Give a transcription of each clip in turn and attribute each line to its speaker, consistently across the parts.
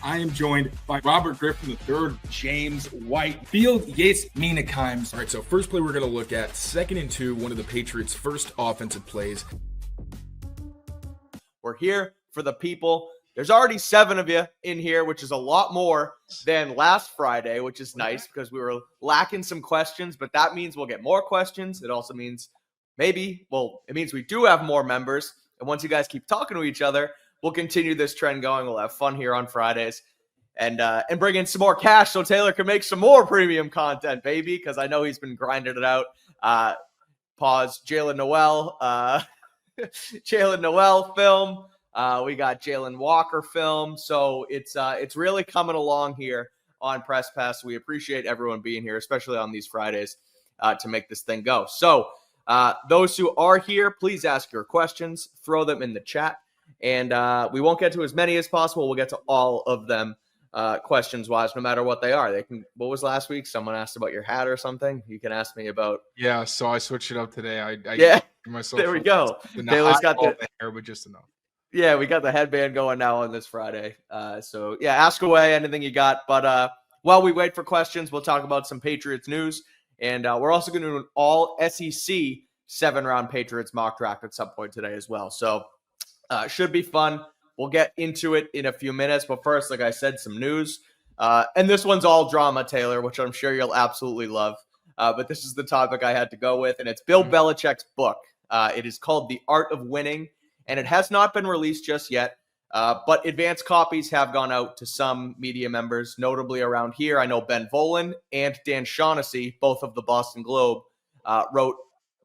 Speaker 1: I am joined by Robert Griffin III, James White, Field Yates Meanakeims.
Speaker 2: All right, so first play we're going to look at 2nd and 2, one of the Patriots' first offensive plays.
Speaker 3: We're here for the people. There's already 7 of you in here, which is a lot more than last Friday, which is nice because we were lacking some questions, but that means we'll get more questions. It also means it means we do have more members. And once you guys keep talking to each other, we'll continue this trend going. We'll have fun here on Fridays and bring in some more cash so Tayler can make some more premium content, baby, because I know he's been grinding it out. Jalon Noel film. We got Jalen Walker film. So it's really coming along here on Press Pass. We appreciate everyone being here, especially on these Fridays, to make this thing go. So those who are here, please ask your questions, throw them in the chat. And we won't get to as many as possible. We'll get to all of them questions-wise, no matter what they are. What was last week? Someone asked about your hat or something. You can ask me about.
Speaker 4: Yeah, so I switched it up today.
Speaker 3: There we go.
Speaker 4: Taylor's got the hair, but just enough.
Speaker 3: Yeah, we got the headband going now on this Friday. So yeah, ask away anything you got. But while we wait for questions, we'll talk about some Patriots news, and we're also going to do an all SEC 7-round Patriots mock draft at some point today as well. So. Should be fun. We'll get into it in a few minutes. But first, like I said, some news. And this one's all drama, Tayler, which I'm sure you'll absolutely love. But this is the topic I had to go with. And it's Bill Belichick's book. It is called The Art of Winning. And it has not been released just yet. But advanced copies have gone out to some media members, notably around here. I know Ben Volen and Dan Shaughnessy, both of the Boston Globe, wrote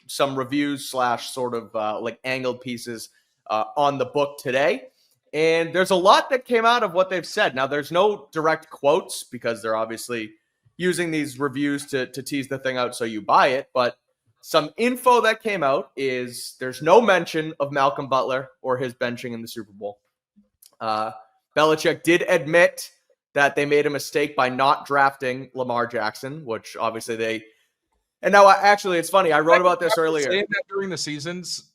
Speaker 3: some reviews / sort of like angled pieces on the book today. And there's a lot that came out of what they've said. Now, there's no direct quotes because they're obviously using these reviews to tease the thing out so you buy it. But some info that came out is there's no mention of Malcolm Butler or his benching in the Super Bowl. Belichick did admit that they made a mistake by not drafting Lamar Jackson, which obviously and now actually it's funny. I wrote about this earlier.
Speaker 4: Saying that during the seasons.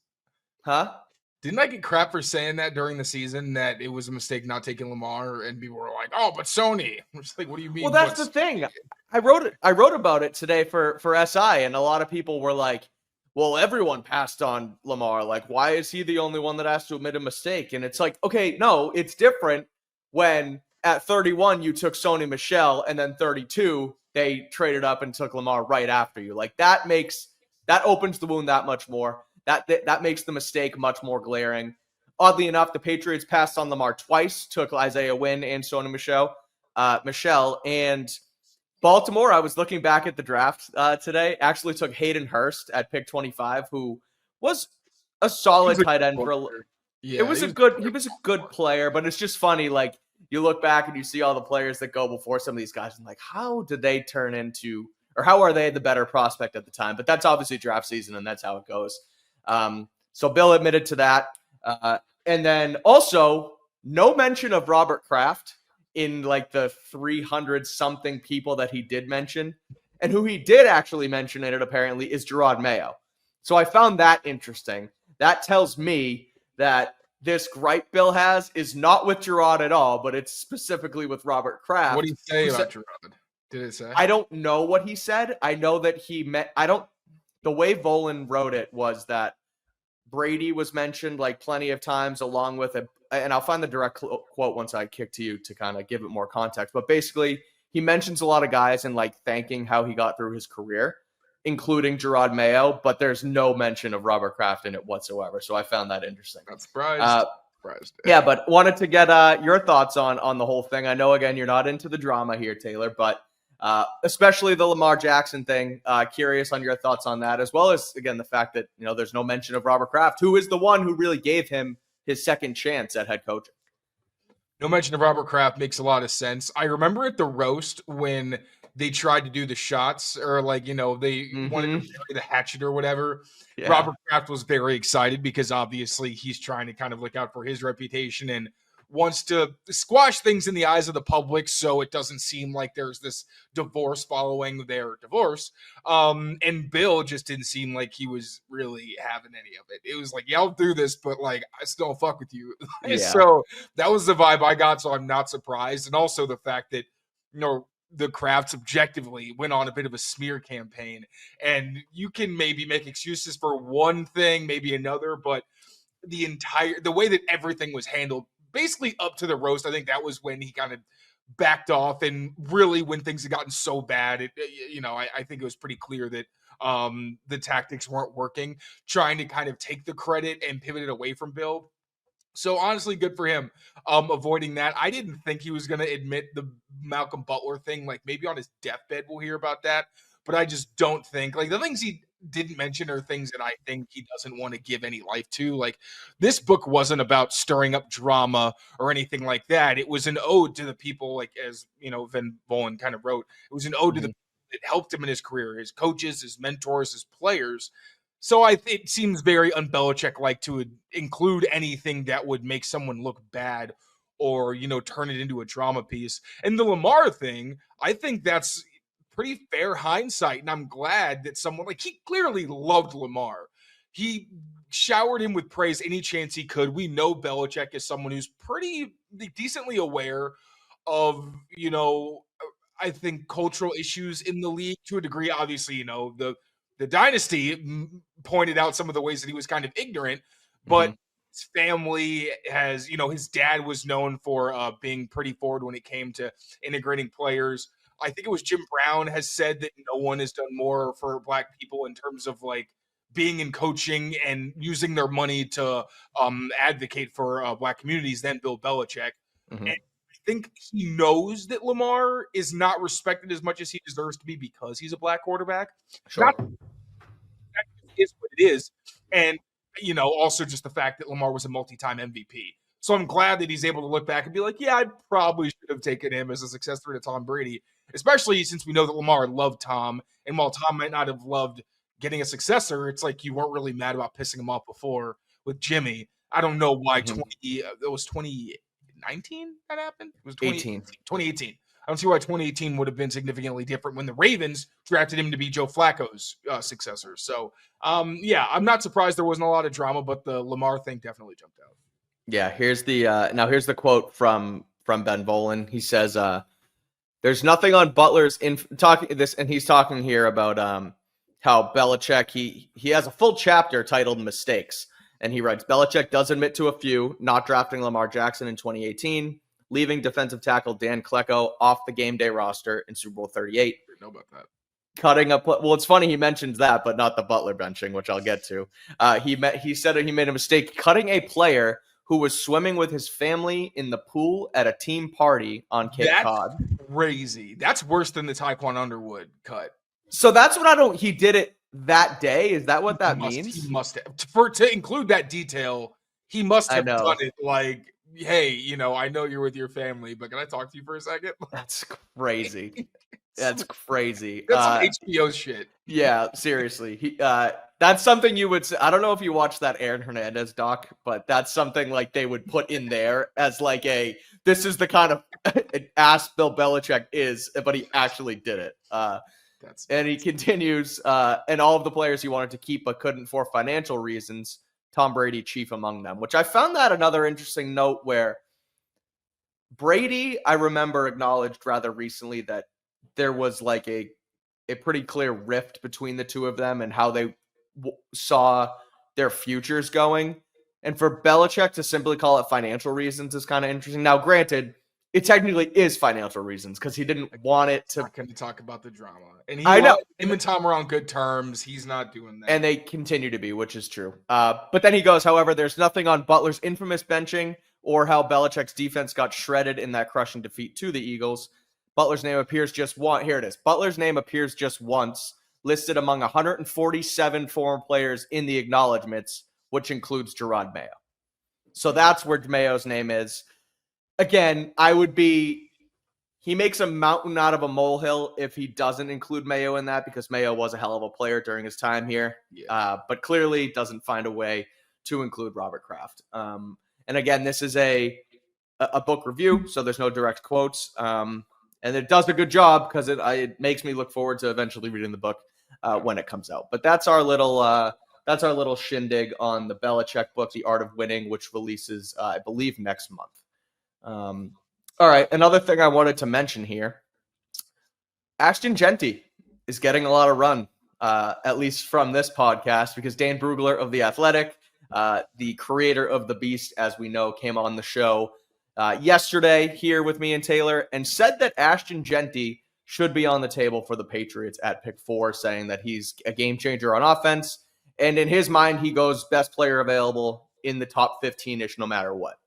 Speaker 3: Huh?
Speaker 4: Didn't I get crap for saying that during the season, that it was a mistake not taking Lamar, and people were like, "Oh, but Sony." I'm just like, "What do you mean?"
Speaker 3: Well, that's the thing. I wrote about it today for SI, and a lot of people were like, "Well, everyone passed on Lamar. Like, why is he the only one that has to admit a mistake?" And it's like, okay, no, it's different when at 31 you took Sony Michel, and then 32 they traded up and took Lamar right after you. Like that opens the wound that much more. That makes the mistake much more glaring. Oddly enough, the Patriots passed on Lamar twice, took Isaiah Wynn and Sony Michel, and Baltimore, I was looking back at the draft today, actually took Hayden Hurst at pick 25, who was a solid tight end for he was a good player, but it's just funny, like you look back and you see all the players that go before some of these guys and like, how did they turn into, or how are they the better prospect at the time? But that's obviously draft season and that's how it goes. So Bill admitted to that. And then also no mention of Robert Kraft in like the 300 something people that he did mention. And who he did actually mention in it apparently is Jerod Mayo. So I found that interesting. That tells me that this gripe Bill has is not with Jerod at all, but it's specifically with Robert Kraft.
Speaker 4: What did he say about Jerod? Did it say?
Speaker 3: I don't know what he said. I know that the way Volen wrote it was that Brady was mentioned like plenty of times along with and I'll find the direct quote once I kick to you to kind of give it more context. But basically he mentions a lot of guys and like thanking how he got through his career, including Jerod Mayo, but there's no mention of Robert Kraft in it whatsoever. So I found that interesting.
Speaker 4: Not surprised.
Speaker 3: Yeah, but wanted to get your thoughts on the whole thing. I know, again, you're not into the drama here, Tayler, but especially the Lamar Jackson thing. Curious on your thoughts on that, as well as, again, the fact that, there's no mention of Robert Kraft, who is the one who really gave him his second chance at head coaching.
Speaker 4: No mention of Robert Kraft makes a lot of sense. I remember at the roast when they tried to do the shots or wanted to bury the hatchet or whatever. Yeah. Robert Kraft was very excited because obviously he's trying to kind of look out for his reputation and wants to squash things in the eyes of the public so it doesn't seem like there's this divorce following their divorce. And Bill just didn't seem like he was really having any of it. It was like, yeah, I'll do this, but like, I still don't fuck with you.
Speaker 3: Yeah.
Speaker 4: So that was the vibe I got. So I'm not surprised. And also the fact that, the Crafts objectively went on a bit of a smear campaign, and you can maybe make excuses for one thing, maybe another, but the way that everything was handled basically up to the roast, I think that was when he kind of backed off, and really when things had gotten so bad, I think it was pretty clear that the tactics weren't working, trying to kind of take the credit and pivot it away from Bill. So honestly, good for him avoiding that. I didn't think he was going to admit the Malcolm Butler thing. Like maybe on his deathbed we'll hear about that, but I just don't think, like, the things he didn't mention are things that I think he doesn't want to give any life to. Like, this book wasn't about stirring up drama or anything like that. It was an ode to the people, like, as Van Vollen kind of wrote, it was an ode to the people that helped him in his career, his coaches, his mentors, his players. So it seems very un-Belichick-like to include anything that would make someone look bad or, turn it into a drama piece. And the Lamar thing, I think that's pretty fair hindsight. And I'm glad that someone, like, he clearly loved Lamar. He showered him with praise any chance he could. We know Belichick is someone who's pretty decently aware of, I think cultural issues in the league to a degree. Obviously, the dynasty pointed out some of the ways that he was kind of ignorant, but his family has, his dad was known for being pretty forward when it came to integrating players. I think it was Jim Brown has said that no one has done more for Black people in terms of like being in coaching and using their money to advocate for Black communities than Bill Belichick. And I think he knows that Lamar is not respected as much as he deserves to be because he's a Black quarterback.
Speaker 3: Sure.
Speaker 4: Not, that is what it is. And, also just the fact that Lamar was a multi-time MVP. So I'm glad that he's able to look back and be like, yeah, I probably should have taken him as a successor to Tom Brady, especially since we know that Lamar loved Tom. And while Tom might not have loved getting a successor, it's like you weren't really mad about pissing him off before with Jimmy. I don't know why it was 2019 that happened. It was 2018. I don't see why 2018 would have been significantly different when the Ravens drafted him to be Joe Flacco's successor. So, I'm not surprised there wasn't a lot of drama, but the Lamar thing definitely jumped out.
Speaker 3: Yeah, here's the quote from Ben Vollen. He says, "There's nothing on Butler's talking this," and he's talking here about how Belichick he has a full chapter titled "Mistakes," and he writes, "Belichick does admit to a few: not drafting Lamar Jackson in 2018, leaving defensive tackle Dan Klecko off the game day roster in Super Bowl 38.
Speaker 4: I didn't know about that.
Speaker 3: Cutting up. Well, it's funny he mentions that, but not the Butler benching, which I'll get to. He said he made a mistake cutting a player who was swimming with his family in the pool at a team party on Cape Cod.
Speaker 4: Crazy. That's worse than the Tyquan Underwood cut.
Speaker 3: So that's what he did it that day. Is that what that means?
Speaker 4: He must have. To include that detail, he must have done it like, hey, I know you're with your family, but can I talk to you for a second?
Speaker 3: That's crazy. That's crazy.
Speaker 4: That's some HBO shit.
Speaker 3: Yeah, seriously. That's something you would say. I don't know if you watched that Aaron Hernandez doc, but that's something like they would put in there as like this is the kind of ass Bill Belichick is, but he actually did it. And he continues, and all of the players he wanted to keep but couldn't for financial reasons, Tom Brady chief among them, which I found that another interesting note where Brady, I remember, acknowledged rather recently that there was like a pretty clear rift between the two of them and how they saw their futures going. And for Belichick to simply call it financial reasons is kind of interesting. Now, granted, it technically is financial reasons because he didn't want it to.
Speaker 4: Can you talk about the drama? And
Speaker 3: I know
Speaker 4: him and Tom are on good terms. He's not doing that,
Speaker 3: and they continue to be, which is true. But then he goes, however, there's nothing on Butler's infamous benching or how Belichick's defense got shredded in that crushing defeat to the Eagles. Butler's name appears just once. Here it is. Butler's name appears just once, listed among 147 former players in the acknowledgments, which includes Gerard Mayo. So that's where Mayo's name is. Again, he makes a mountain out of a molehill if he doesn't include Mayo in that, because Mayo was a hell of a player during his time here, but clearly doesn't find a way to include Robert Kraft. And again, this is a a book review, so there's no direct quotes. And it does a good job because it makes me look forward to eventually reading the book when it comes out. But that's our little shindig on the Belichick book, The Art of Winning, which releases, I believe, next month. All right, another thing I wanted to mention here, Ashton Jeanty is getting a lot of run, at least from this podcast, because Dane Brugler of The Athletic, the creator of The Beast, as we know, came on the show yesterday here with me and Taylor and said that Ashton Jeanty should be on the table for the Patriots at pick 4, saying that he's a game changer on offense. And in his mind, he goes best player available in the top 15-ish no matter what.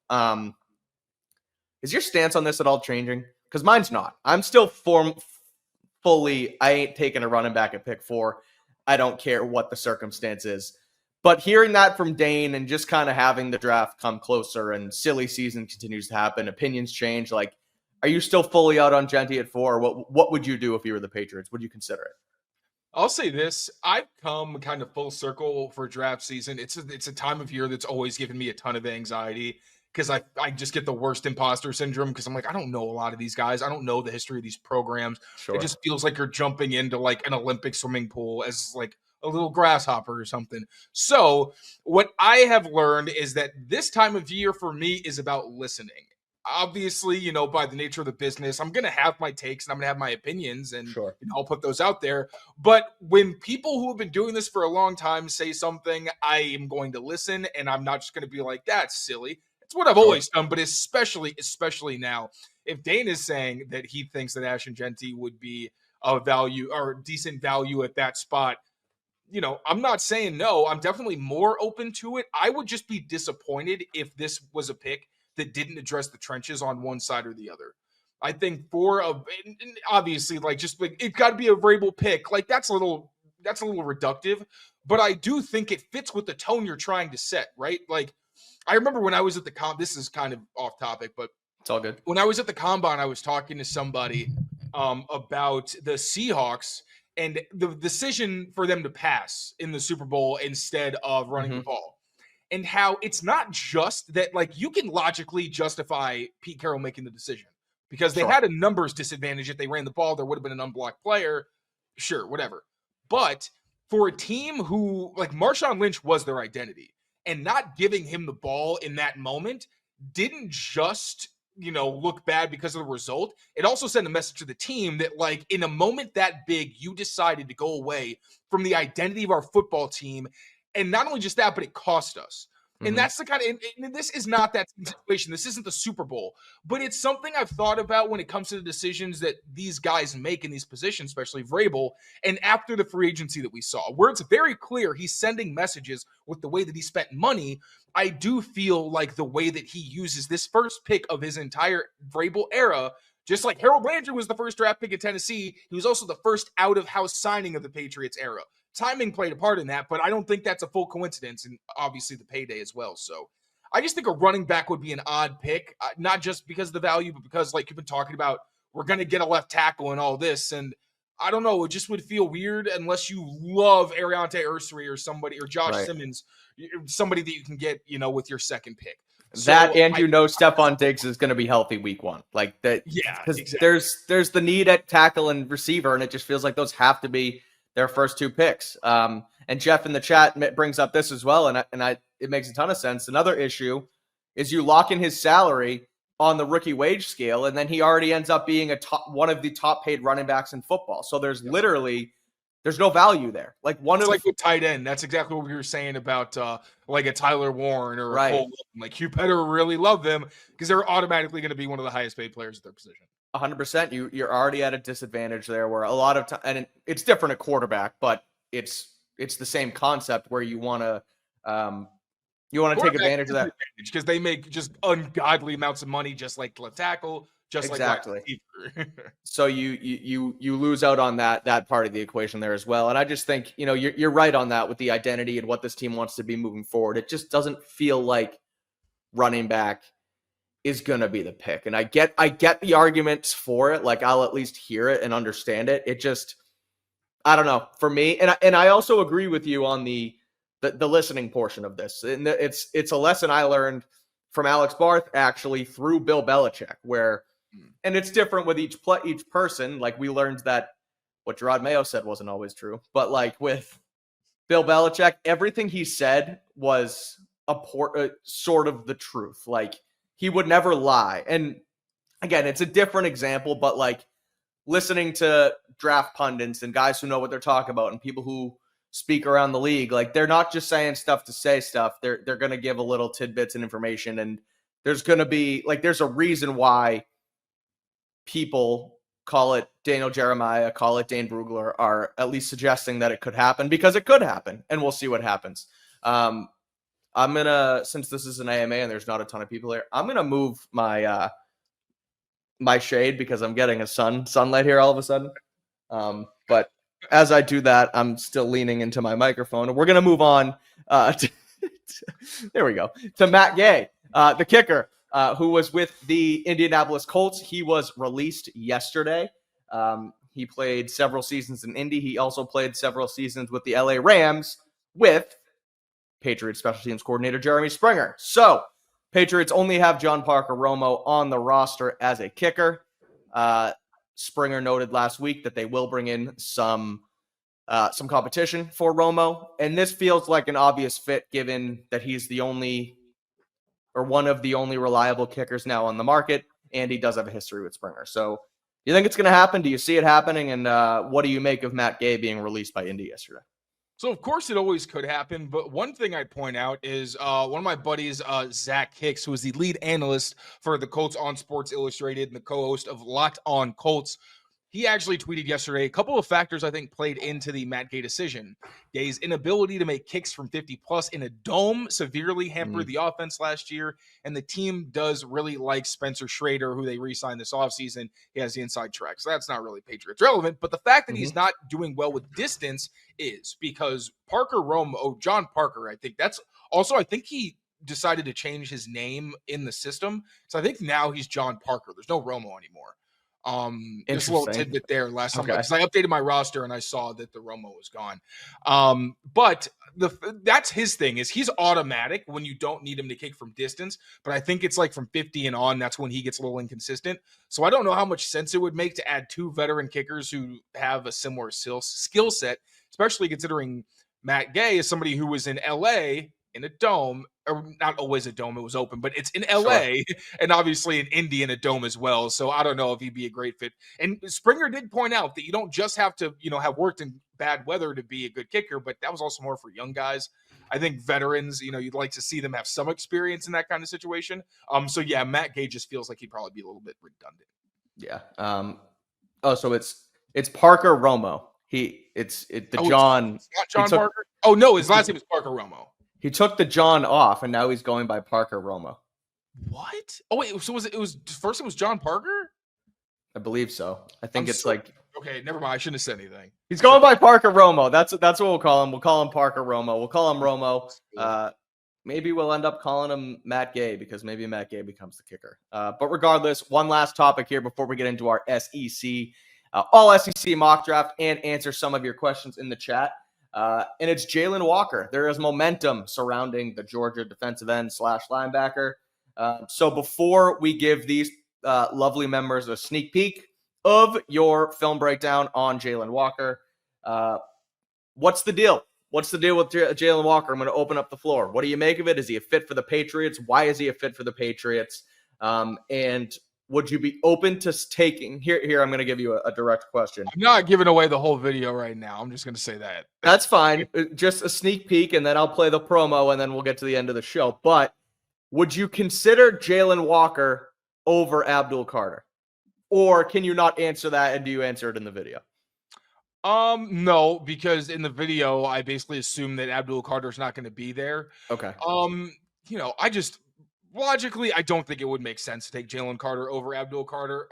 Speaker 3: Is your stance on this at all changing? Because mine's not. I'm still fully, I ain't taking a running back at pick 4. I don't care what the circumstance is. But hearing that from Dane and just kind of having the draft come closer and silly season continues to happen, opinions change. Like, are you still fully out on Jeanty at 4? What would you do if you were the Patriots? Would you consider it?
Speaker 4: I'll say this. I've come kind of full circle for draft season. It's a time of year that's always given me a ton of anxiety because I just get the worst imposter syndrome because I'm like, I don't know a lot of these guys. I don't know the history of these programs.
Speaker 3: Sure.
Speaker 4: It just feels like you're jumping into like an Olympic swimming pool as like a little grasshopper or something. So what I have learned is that this time of year for me is about listening. Obviously, you know, by the nature of the business, I'm going to have my takes and I'm going to have my opinions and
Speaker 3: Sure.
Speaker 4: you know, I'll put those out there. But when people who have been doing this for a long time say something, I am going to listen and I'm not just going to be like, that's silly. It's what I've always done, but especially now, if Dane is saying that he thinks that Ashton Jeanty would be a value or decent value at that spot, you know, I'm not saying no. I'm definitely more open to it. I would just be disappointed if this was a pick that didn't address the trenches on one side or the other. I think obviously, like, just like it got to be a Vrabel pick. Like that's a little reductive, but I do think it fits with the tone you're trying to set, right? Like, I remember when I was at the this is kind of off topic, but
Speaker 3: It's all good.
Speaker 4: when I was at the combine, I was talking to somebody about the Seahawks and the decision for them to pass in the Super Bowl instead of running the ball. And how it's not just that, like, you can logically justify Pete Carroll making the decision because they had a numbers disadvantage. If they ran the ball, there would have been an unblocked player. Sure, whatever. But for a team who, like, Marshawn Lynch was their identity, and not giving him the ball in that moment didn't just, you know, look bad because of the result. It also sent a message to the team that, like, in a moment that big, you decided to go away from the identity of our football team. And not only just that, but it cost us. And that's the kind of, and this is not that situation. This isn't the Super Bowl, but it's something I've thought about when it comes to the decisions that these guys make in these positions, especially Vrabel. And after the free agency that we saw, where it's very clear he's sending messages with the way that he spent money, I do feel like the way that he uses this first pick of his entire Vrabel era, just like Harold Landry was the first draft pick in Tennessee, he was also the first out-of-house signing of the Patriots era. Timing played a part in that, but I don't think that's a full coincidence, and obviously the payday as well. So I just think a running back would be an odd pick, not just because of the value, but because, like you've been talking about, we're going to get a left tackle and all this, and I don't know, it just would feel weird unless you love Ariante Ursery or somebody, or Josh Simmons, somebody that you can get, you know, with your second pick.
Speaker 3: That, and you know Stephon Diggs is going to be healthy week 1. Like that, because there's the need at tackle and receiver, and it just feels like those have to be their first 2 picks. And Jeff in the chat brings up this as well, and it makes a ton of sense. Another issue is you lock in his salary on the rookie wage scale, and then he already ends up being one of the top paid running backs in football. So there's no value there. Like like
Speaker 4: with tight end, that's exactly what we were saying about like a Tyler Warren or a Cole Wilson. Like, you better really love them because they're automatically going to be one of the highest paid players at their position.
Speaker 3: 100%. You're already at a disadvantage there, where a lot of time, and it's different at quarterback, but it's the same concept where you want to take advantage of that
Speaker 4: because they make just ungodly amounts of money, just like left tackle, just
Speaker 3: exactly.
Speaker 4: Like
Speaker 3: So you lose out on that part of the equation there as well. And I just think, you know, you're right on that with the identity and what this team wants to be moving forward. It just doesn't feel like running back is going to be the pick. And I get the arguments for it. Like, I'll at least hear it and understand it. It just, I don't know, for me. And I also agree with you on the listening portion of this. And it's a lesson I learned from Alex Barth actually through Bill Belichick, and it's different with each person. Like we learned that what Gerard Mayo said wasn't always true, but like with Bill Belichick, everything he said was sort of the truth. Like he would never lie. And again, it's a different example, but like listening to draft pundits and guys who know what they're talking about and people who speak around the league, like they're not just saying stuff to say stuff. They're going to give a little tidbits and information. And there's going to be like, there's a reason why people call it Daniel Jeremiah, call it Dane Brugler, are at least suggesting that it could happen, because it could happen, and we'll see what happens. I'm going to, since this is an AMA and there's not a ton of people here, I'm going to move my my shade because I'm getting a sunlight here all of a sudden. But as I do that, I'm still leaning into my microphone, and we're going to move on there we go, to Matt Gay, the kicker, who was with the Indianapolis Colts. He was released yesterday. He played several seasons in Indy. He also played several seasons with the LA Rams with Patriots special teams coordinator Jeremy Springer. So Patriots only have John Parker Romo on the roster as a kicker. Springer noted last week that they will bring in some competition for Romo, and this feels like an obvious fit given that he's the only, or one of the only, reliable kickers now on the market, and he does have a history with Springer. So you think it's going to happen? Do you see it happening? And what do you make of Matt Gay being released by Indy yesterday?
Speaker 4: So, of course, it always could happen. But one thing I'd point out is one of my buddies, Zach Hicks, who is the lead analyst for the Colts on Sports Illustrated and the co-host of Locked On Colts, he actually tweeted yesterday a couple of factors I think played into the Matt Gay decision. Gay's inability to make kicks from 50-plus in a dome severely hampered the offense last year, and the team does really like Spencer Schrader, who they re-signed this offseason. He has the inside track, so that's not really Patriots relevant. But the fact that he's not doing well with distance is because John Parker, I think he decided to change his name in the system. So I think now he's John Parker. There's no Romo anymore. Just a little tidbit there last time, because I updated my roster and I saw that the Romo was gone. But that's his thing, is he's automatic when you don't need him to kick from distance. But I think it's like from 50 and on, that's when he gets a little inconsistent. So I don't know how much sense it would make to add two veteran kickers who have a similar skill set, especially considering Matt Gay is somebody who was in LA in a dome, or not always a dome, it was open, but it's in LA, and obviously in Indy in a dome as well. So I don't know if he'd be a great fit. And Springer did point out that you don't just have to, have worked in bad weather to be a good kicker, but that was also more for young guys. I think veterans, you'd like to see them have some experience in that kind of situation. So yeah, Matt Gay just feels like he'd probably be a little bit redundant.
Speaker 3: Yeah. So it's Parker Romo. John.
Speaker 4: It's not John Parker? Oh no, his last name is Parker Romo.
Speaker 3: He took the John off, and now he's going by Parker Romo.
Speaker 4: What? Oh wait, so it was first it was John Parker?
Speaker 3: I believe so. I think
Speaker 4: okay, never mind. I shouldn't have said anything.
Speaker 3: He's going by Parker Romo. That's what we'll call him. We'll call him Parker Romo. We'll call him Romo. Maybe we'll end up calling him Matt Gay, because maybe Matt Gay becomes the kicker. But regardless, one last topic here before we get into our SEC, all SEC mock draft, and answer some of your questions in the chat. And it's Jalon Walker. There is momentum surrounding the Georgia defensive end / linebacker. So before we give these lovely members a sneak peek of your film breakdown on Jalon Walker, what's the deal? What's the deal with Jalon Walker? I'm going to open up the floor. What do you make of it? Is he a fit for the Patriots? Why is he a fit for the Patriots? And would you be open to taking here? I'm going to give you a direct question.
Speaker 4: I'm not giving away the whole video right now. I'm just going to say that.
Speaker 3: That's fine. Just a sneak peek, and then I'll play the promo, and then we'll get to the end of the show. But would you consider Jalon Walker over Abdul Carter? Or can you not answer that, and do you answer it in the video?
Speaker 4: No, because in the video, I basically assume that Abdul Carter's not going to be there.
Speaker 3: Okay.
Speaker 4: Logically, I don't think it would make sense to take Jalon Walker over Abdul Carter.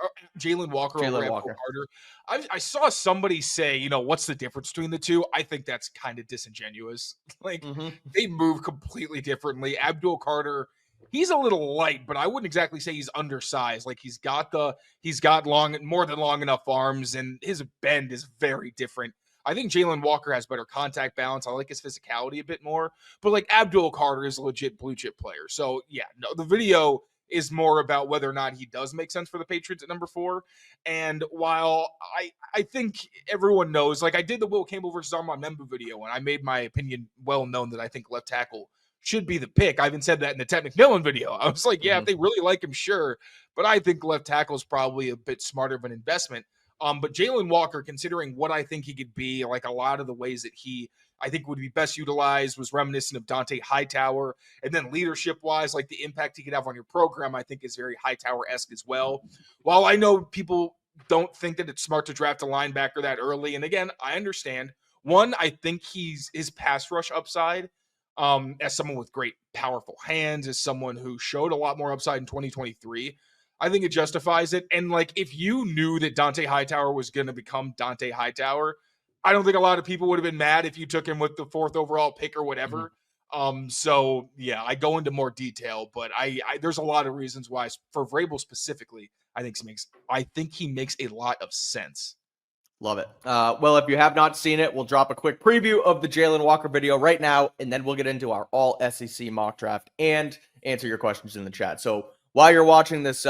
Speaker 4: I saw somebody say, what's the difference between the two? I think that's kind of disingenuous. They move completely differently. Abdul Carter, he's a little light, but I wouldn't exactly say he's undersized. Like he's got more than long enough arms, and his bend is very different. I think Jalen Walker has better contact balance. I like his physicality a bit more. But like Abdul Carter is a legit blue chip player. So yeah, no, the video is more about whether or not he does make sense for the Patriots at number 4. And while I think everyone knows, like I did the Will Campbell versus Armand Membu video, and I made my opinion well known that I think left tackle should be the pick. I even said that in the Ted McMillan video. I was like, yeah, if they really like him, sure. But I think left tackle is probably a bit smarter of an investment. But Jalen Walker, considering what I think he could be, like a lot of the ways that I think would be best utilized was reminiscent of Dante Hightower. And then leadership-wise, like the impact he could have on your program, I think is very Hightower-esque as well. While I know people don't think that it's smart to draft a linebacker that early, and again, I understand. One, I think his pass rush upside, as someone with great, powerful hands, as someone who showed a lot more upside in 2023, I think it justifies it. And like, if you knew that Dante Hightower was going to become Dante Hightower, I don't think a lot of people would have been mad if you took him with the 4th overall pick or whatever. So yeah, I go into more detail, but I there's a lot of reasons why for Vrabel specifically, I think he makes a lot of sense.
Speaker 3: Love it. Well, if you have not seen it, we'll drop a quick preview of the Jalen Walker video right now, and then we'll get into our all SEC mock draft and answer your questions in the chat. So while you're watching this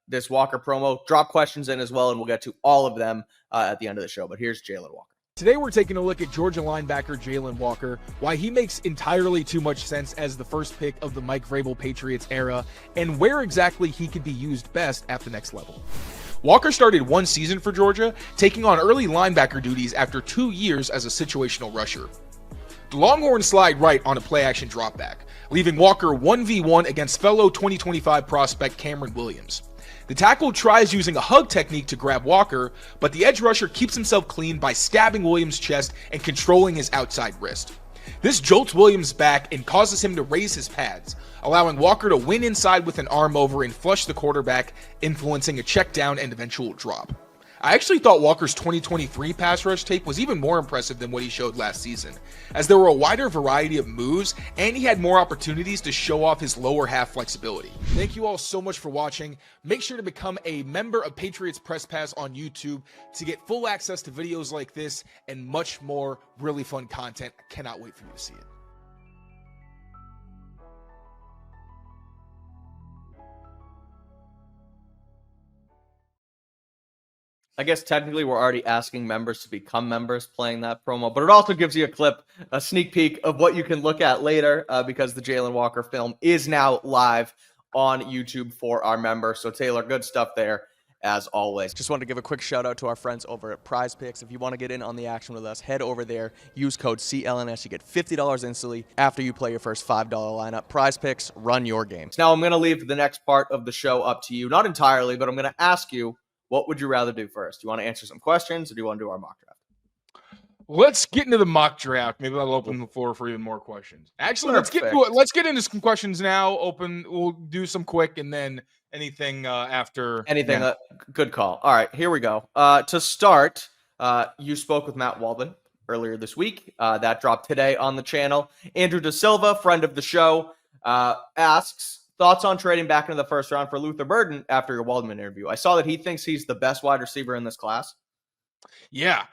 Speaker 3: this Walker promo, drop questions in as well, and we'll get to all of them at the end of the show. But here's Jalen Walker.
Speaker 2: Today we're taking a look at Georgia linebacker Jalen Walker, why he makes entirely too much sense as the first pick of the Mike Vrabel Patriots era, and where exactly he could be used best at the next level. Walker started 1 season for Georgia, taking on early linebacker duties after 2 years as a situational rusher. The Longhorns slide right on a play-action dropback, leaving Walker 1v1 against fellow 2025 prospect Cameron Williams. The tackle tries using a hug technique to grab Walker, but the edge rusher keeps himself clean by stabbing Williams' chest and controlling his outside wrist. This jolts Williams back and causes him to raise his pads, allowing Walker to win inside with an arm over and flush the quarterback, influencing a check down and eventual drop. I actually thought Walker's 2023 pass rush tape was even more impressive than what he showed last season, as there were a wider variety of moves and he had more opportunities to show off his lower half flexibility. Thank you all so much for watching. Make sure to become a member of Patriots Press Pass on YouTube to get full access to videos like this and much more really fun content. I cannot wait for you to see it.
Speaker 3: I guess technically we're already asking members to become members playing that promo, but it also gives you a sneak peek of what you can look at later because the Jalen Walker film is now live on YouTube for our members. So Taylor, good stuff there as always.
Speaker 5: Just wanted to give a quick shout out to our friends over at Prizepicks. If you want to get in on the action with us, head over there, use code CLNS. You get $50 instantly after you play your first $5 lineup. Prizepicks, run your games.
Speaker 3: Now I'm going to leave the next part of the show up to you. Not entirely, but I'm going to ask you, what would you rather do first? Do you want to answer some questions or do you want to do our mock draft?
Speaker 4: Let's get into the mock draft. Maybe I'll open the floor for even more questions. Actually, let's get into it. Let's get into some questions now. We'll do some quick and then anything after.
Speaker 3: Anything. Yeah. Good call. All right, here we go. To start, you spoke with Matt Waldman earlier this week. That dropped today on the channel. Andrew Da Silva, friend of the show, asks, thoughts on trading back into the first round for Luther Burden after your Waldman interview? I saw that he thinks he's the best wide receiver in this class.
Speaker 4: Yeah.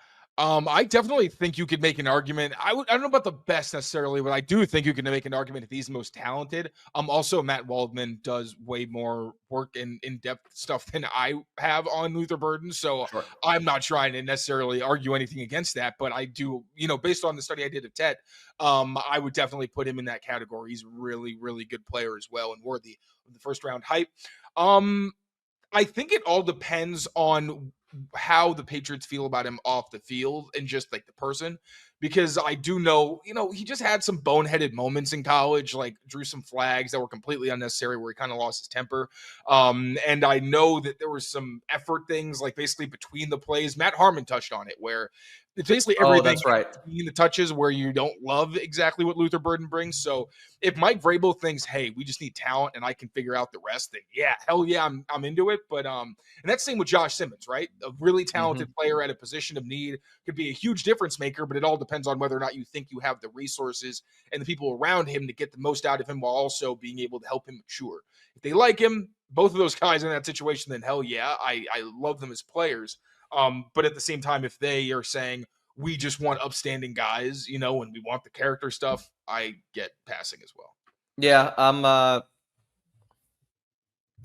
Speaker 4: I definitely think you could make an argument. I don't know about the best necessarily, but I do think you can make an argument if he's the most talented. Also, Matt Waldman does way more work and in-depth stuff than I have on Luther Burden. So sure. I'm not trying to necessarily argue anything against that, but I do, based on the study I did of Tet, I would definitely put him in that category. He's a really, really good player as well and worthy of the first round hype. I think it all depends on how the Patriots feel about him off the field and just like the person, because I do know, he just had some boneheaded moments in college, like drew some flags that were completely unnecessary where he kind of lost his temper. And I know that there was some effort things like basically between the plays. Matt Harmon touched on it where it's basically everything
Speaker 3: that's right.
Speaker 4: between the touches where you don't love exactly what Luther Burden brings. So if Mike Vrabel thinks, hey, we just need talent and I can figure out the rest, then yeah, hell yeah, I'm into it. But and that's the same with Josh Simmons, right? A really talented player at a position of need could be a huge difference maker, but it all depends on whether or not you think you have the resources and the people around him to get the most out of him while also being able to help him mature. If they like him, both of those guys in that situation, then hell yeah, I love them as players. But at the same time, if they are saying, we just want upstanding guys, and we want the character stuff, I get passing as well.
Speaker 3: Yeah,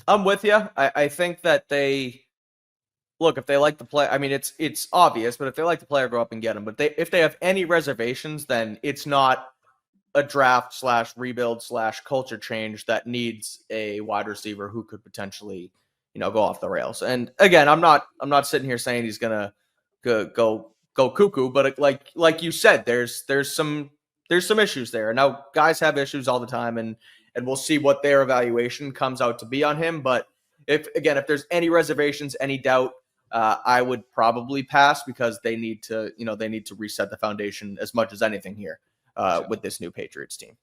Speaker 3: I'm with you. I think that look, if they like the play, I mean, it's obvious, but if they like the player, go up and get him. But if they have any reservations, then it's not a draft / rebuild / culture change that needs a wide receiver who could potentially, go off the rails. And again, I'm not sitting here saying he's gonna go cuckoo, but like you said, there's some issues there. Now, guys have issues all the time, and we'll see what their evaluation comes out to be on him. But if there's any reservations, any doubt, I would probably pass, because they need to reset the foundation as much as anything here with this new Patriots team.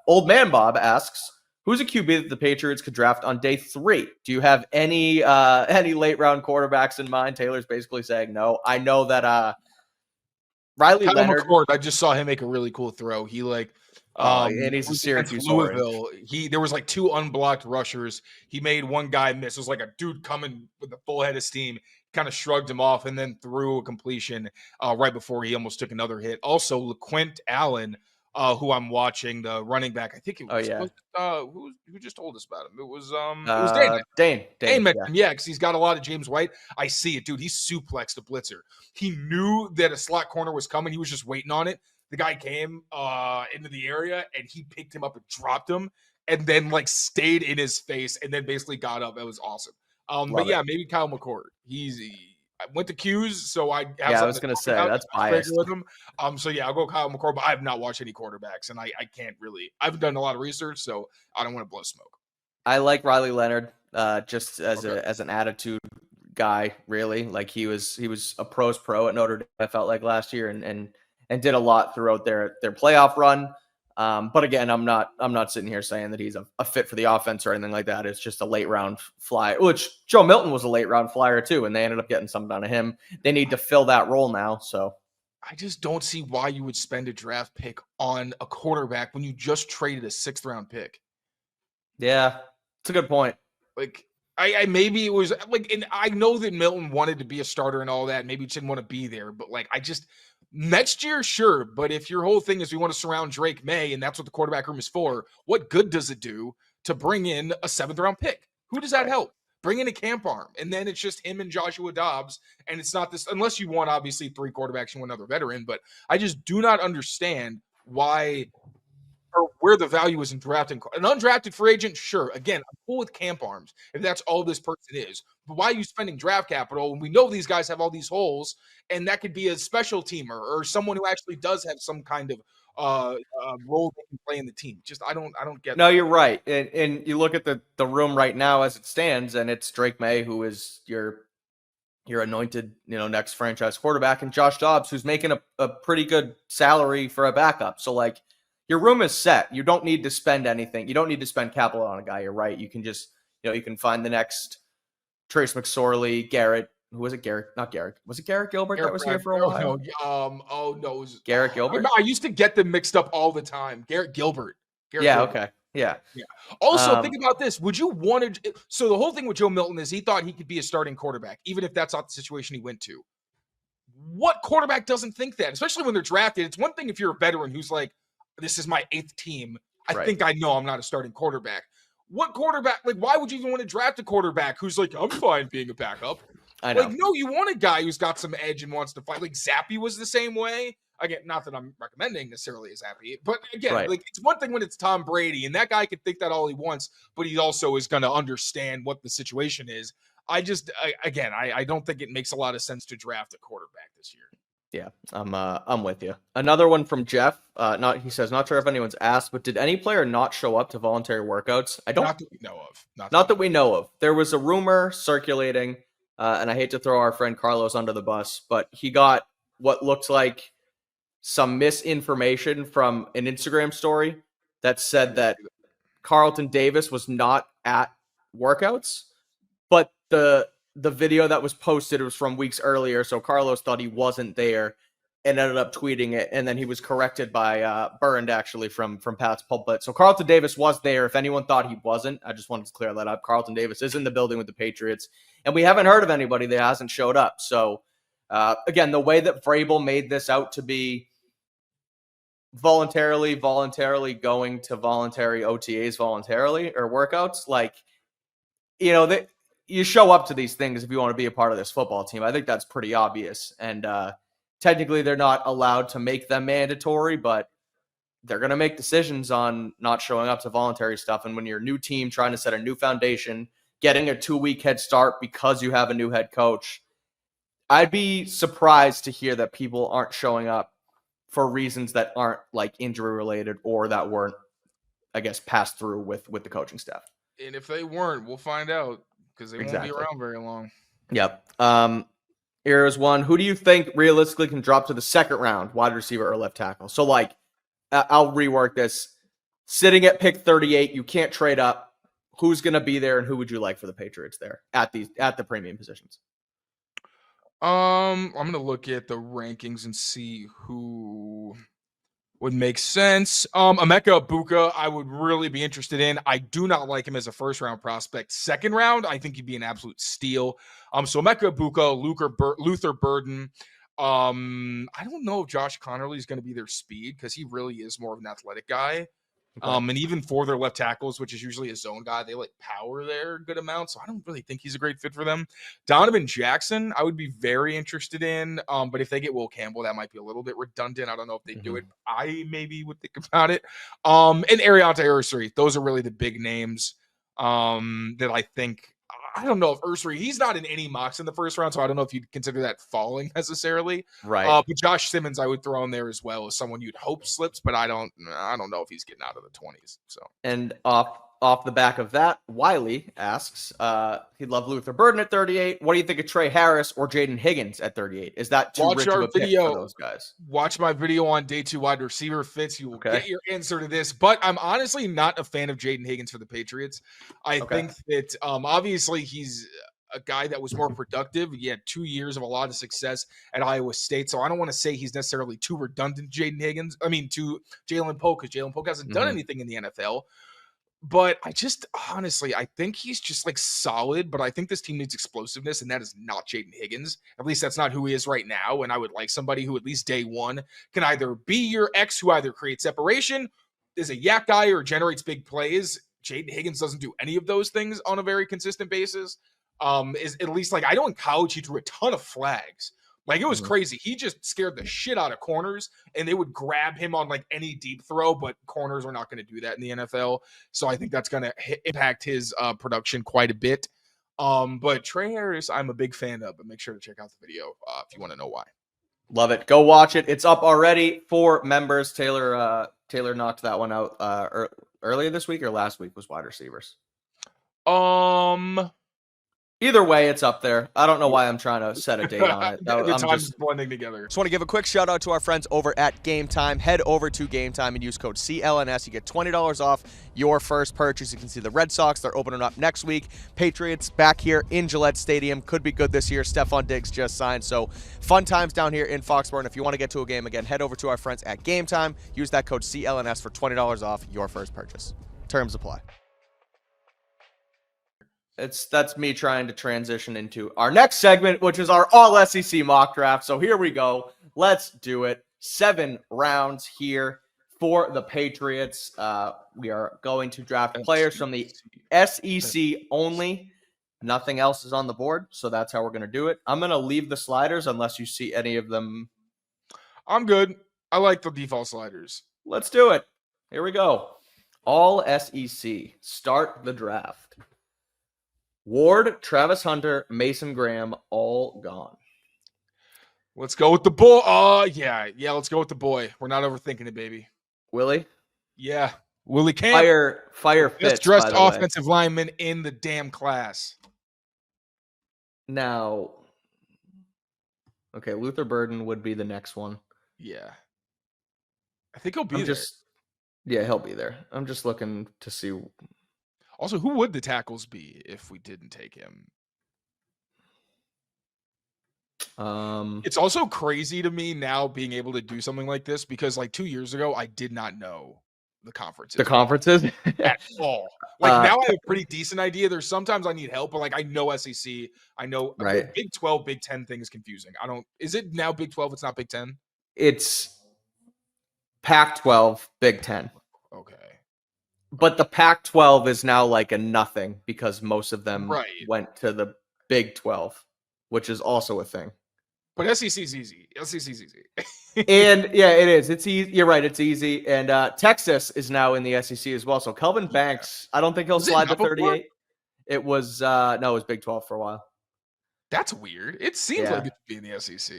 Speaker 3: Old Man Bob asks, who's a QB that the Patriots could draft on day 3? Do you have any late round quarterbacks in mind? Taylor's basically saying no. I know that Riley
Speaker 4: Kyle
Speaker 3: Leonard.
Speaker 4: McCord, I just saw him make a really cool throw. He
Speaker 3: and he's a Syracuse
Speaker 4: Louisville. There was 2 unblocked rushers. He made one guy miss. It was like a dude coming with a full head of steam, kind of shrugged him off, and then threw a completion right before he almost took another hit. Also, LaQuint Allen, who I'm watching, the running back. I think it was. Who just told us about him? It was Dane. Dane met him, because he's got a lot of James White. I see it, dude. He suplexed a blitzer. He knew that a slot corner was coming. He was just waiting on it. The guy came into the area, and he picked him up and dropped him, and then stayed in his face, and then basically got up. It was awesome. But yeah, maybe Kyle McCord. I went to Q's, so I
Speaker 3: was going to say that's biased
Speaker 4: with him. So yeah, I'll go Kyle McCord. But I have not watched any quarterbacks, and I can't really. I've done a lot of research, so I don't want to blow smoke.
Speaker 3: I like Riley Leonard, just as an attitude guy. Really, he was a pro's pro at Notre Dame. I felt like last year, and did a lot throughout their playoff run. But again, I'm not sitting here saying that he's a fit for the offense or anything like that. It's just a late round flyer, which Joe Milton was a late round flyer too, and they ended up getting something out of him. They need to fill that role now. So
Speaker 4: I just don't see why you would spend a draft pick on a quarterback when you just traded a 6th round pick.
Speaker 3: Yeah, it's a good point.
Speaker 4: I maybe it was and I know that Milton wanted to be a starter and all that. Maybe he didn't want to be there, but next year, sure. But if your whole thing is we want to surround Drake May, and that's what the quarterback room is for, what good does it do to bring in a 7th round pick? Who does that help? Bring in a camp arm, and then it's just him and Joshua Dobbs, and it's not this, unless you want obviously 3 quarterbacks and one other veteran. But I just do not understand why or where the value is in drafting an undrafted free agent. Sure, again, I'm cool with camp arms if that's all this person is. But why are you spending draft capital when we know these guys have all these holes, and that could be a special teamer or someone who actually does have some kind of role they can play in the team? Just I don't get.
Speaker 3: No, you're right, and you look at the room right now as it stands, and it's Drake May, who is your anointed next franchise quarterback, and Josh Dobbs, who's making a pretty good salary for a backup. So your room is set. You don't need to spend anything. You don't need to spend capital on a guy. You're right. You can just, you can find the next Trace McSorley, Garrett. Who was it? Garrett? Not Garrett. Was it Garrett Gilbert that was here for a while?
Speaker 4: No, it was
Speaker 3: Garrett Gilbert.
Speaker 4: I used to get them mixed up all the time. Garrett Gilbert.
Speaker 3: Okay. Yeah.
Speaker 4: Also, think about this. Would you want to? So the whole thing with Joe Milton is he thought he could be a starting quarterback, even if that's not the situation he went to. What quarterback doesn't think that? Especially when they're drafted. It's one thing if you're a veteran who's like, this is my 8th team. I think I know I'm not a starting quarterback. What quarterback? Why would you even want to draft a quarterback who's like, I'm fine being a backup?
Speaker 3: I know.
Speaker 4: No, you want a guy who's got some edge and wants to fight. Zappy was the same way. Again, not that I'm recommending necessarily a Zappy, but again, it's one thing when it's Tom Brady, and that guy can think that all he wants, but he also is going to understand what the situation is. I don't think it makes a lot of sense to draft a quarterback this year.
Speaker 3: Yeah, I'm with you. Another one from Jeff. He says, not sure if anyone's asked, but did any player not show up to voluntary workouts?
Speaker 4: Not that we know of.
Speaker 3: Not that we know of. There was a rumor circulating, and I hate to throw our friend Carlos under the bus, but he got what looked like some misinformation from an Instagram story that said that Carlton Davis was not at workouts, but the video that was posted was from weeks earlier, so Carlos thought he wasn't there and ended up tweeting it, and then he was corrected by Burned, actually, from Pat's pulpit. So Carlton Davis was there. If anyone thought he wasn't, I just wanted to clear that up. Carlton Davis is in the building with the Patriots, and we haven't heard of anybody that hasn't showed up. So Again, the way that Vrabel made this out to be voluntarily going to voluntary OTAs voluntarily or workouts, like, you show up to these things if you want to be a part of this football team. I think that's pretty obvious. And technically they're not allowed to make them mandatory, but they're going to make decisions on not showing up to voluntary stuff. And when you're a new team trying to set a new foundation, getting a 2-week head start because you have a new head coach, I'd be surprised to hear that people aren't showing up for reasons that aren't like injury related or that weren't, I guess, passed through with the coaching staff.
Speaker 4: And if they weren't, we'll find out because they won't be around very long.
Speaker 3: Yep. Here's one. Who do you think realistically can drop to the second round, wide receiver or left tackle? So, like, I'll rework this. Sitting at pick 38, you can't trade up. Who's going to be there, and who would you like for the Patriots there at the premium positions?
Speaker 4: I'm going to look at the rankings and see who would make sense. Emeka Egbuka, I would really be interested in. I do not like him as a first-round prospect. Second round, I think he'd be an absolute steal. So Emeka Egbuka, Luther Burden. I don't know if Josh Connerly is going to be their speed because he really is more of an athletic guy. Okay. And even for their left tackles, which is usually a zone guy, they like power there a good amount. So I don't really think he's a great fit for them. Donovan Jackson, I would be very interested in. But if they get Will Campbell, that might be a little bit redundant. I don't know if they do it. I maybe would think about it. And Ariante Ursary, those are really the big names that I think. I don't know if Ursary, he's not in any mocks in the first round, so I don't know if you'd consider that falling necessarily.
Speaker 3: Right.
Speaker 4: But Josh Simmons, I would throw in there as well as someone you'd hope slips, but I don't know if he's getting out of the 20s. So,
Speaker 3: and off the back of that, Wiley asks, he'd love Luther Burden at 38. What do you think of Trey Harris or Jayden Higgins at 38? Is that too rich of a pick for those guys?
Speaker 4: Watch my video on day 2 wide receiver fits. You will get your answer to this. But I'm honestly not a fan of Jayden Higgins for the Patriots. I think that obviously he's a guy that was more productive. He had 2 years of a lot of success at Iowa State. So I don't want to say he's necessarily too redundant to Jalen Pope, because Jalen Pope hasn't done anything in the NFL. But I think he's just like solid, but I think this team needs explosiveness, and that is not Jayden Higgins. At least that's not who he is right now. And I would like somebody who at least day one can either be your X, who either creates separation, is a yak guy, or generates big plays. Jayden Higgins doesn't do any of those things on a very consistent basis. Is at least, like, I know in college he threw a ton of flags. Like, it was crazy. He just scared the shit out of corners, and they would grab him on like any deep throw, but corners are not going to do that in the NFL. So I think that's going to impact his production quite a bit. But Trey Harris, I'm a big fan of, but make sure to check out the video if you want to know why.
Speaker 3: Love it. Go watch it. It's up already for members. Taylor knocked that one out earlier this week or last week was wide receivers. Either way, it's up there. I don't know why I'm trying to set a date on it.
Speaker 4: The time's blending together.
Speaker 5: Just want to give a quick shout out to our friends over at Gametime. Head over to Gametime and use code CLNS. You get $20 off your first purchase. You can see the Red Sox. They're opening up next week. Patriots back here in Gillette Stadium. Could be good this year. Stephon Diggs just signed. So fun times down here in Foxboro. And if you want to get to a game again, head over to our friends at Gametime. Use that code CLNS for $20 off your first purchase. Terms apply.
Speaker 3: That's me trying to transition into our next segment, which is our all SEC mock draft. So here we go. Let's do it. 7 rounds here for the Patriots. We are going to draft players from the SEC only. Nothing else is on the board, so that's how we're going to do it. I'm going to leave the sliders unless you see any of them.
Speaker 4: I'm good. I like the default sliders.
Speaker 3: Let's do it. Here we go. All SEC. Start the draft. Ward, Travis Hunter, Mason Graham, all gone.
Speaker 4: Let's go with the boy. Yeah, let's go with the boy. We're not overthinking it, baby.
Speaker 3: Willie?
Speaker 4: Yeah, Willie Camp.
Speaker 3: Fire Fitz,
Speaker 4: best dressed offensive lineman in the damn class.
Speaker 3: Now, okay, Luther Burden would be the next one.
Speaker 4: Yeah. I think he'll be there.
Speaker 3: Yeah, he'll be there. I'm just looking to see.
Speaker 4: Also, who would the tackles be if we didn't take him? It's also crazy to me now being able to do something like this because like 2 years ago, I did not know the conferences.
Speaker 3: The conferences?
Speaker 4: At all. Like now I have a pretty decent idea. There's sometimes I need help, but like I know SEC. I know
Speaker 3: Right.
Speaker 4: Big 12, Big 10 thing is confusing. Is it now Big 12? It's not Big 10?
Speaker 3: It's Pac-12, Big 10.
Speaker 4: Okay.
Speaker 3: But the Pac-12 is now like a nothing because most of them went to the Big 12, which is also a thing.
Speaker 4: But SEC's easy. SEC's easy.
Speaker 3: And yeah, it is. It's easy. You're right. It's easy. And Texas is now in the SEC as well. So Kelvin Banks, I don't think he'll slide to 38. Before? It was no, it was Big 12 for a while.
Speaker 4: That's weird. It seems like it should be in the SEC.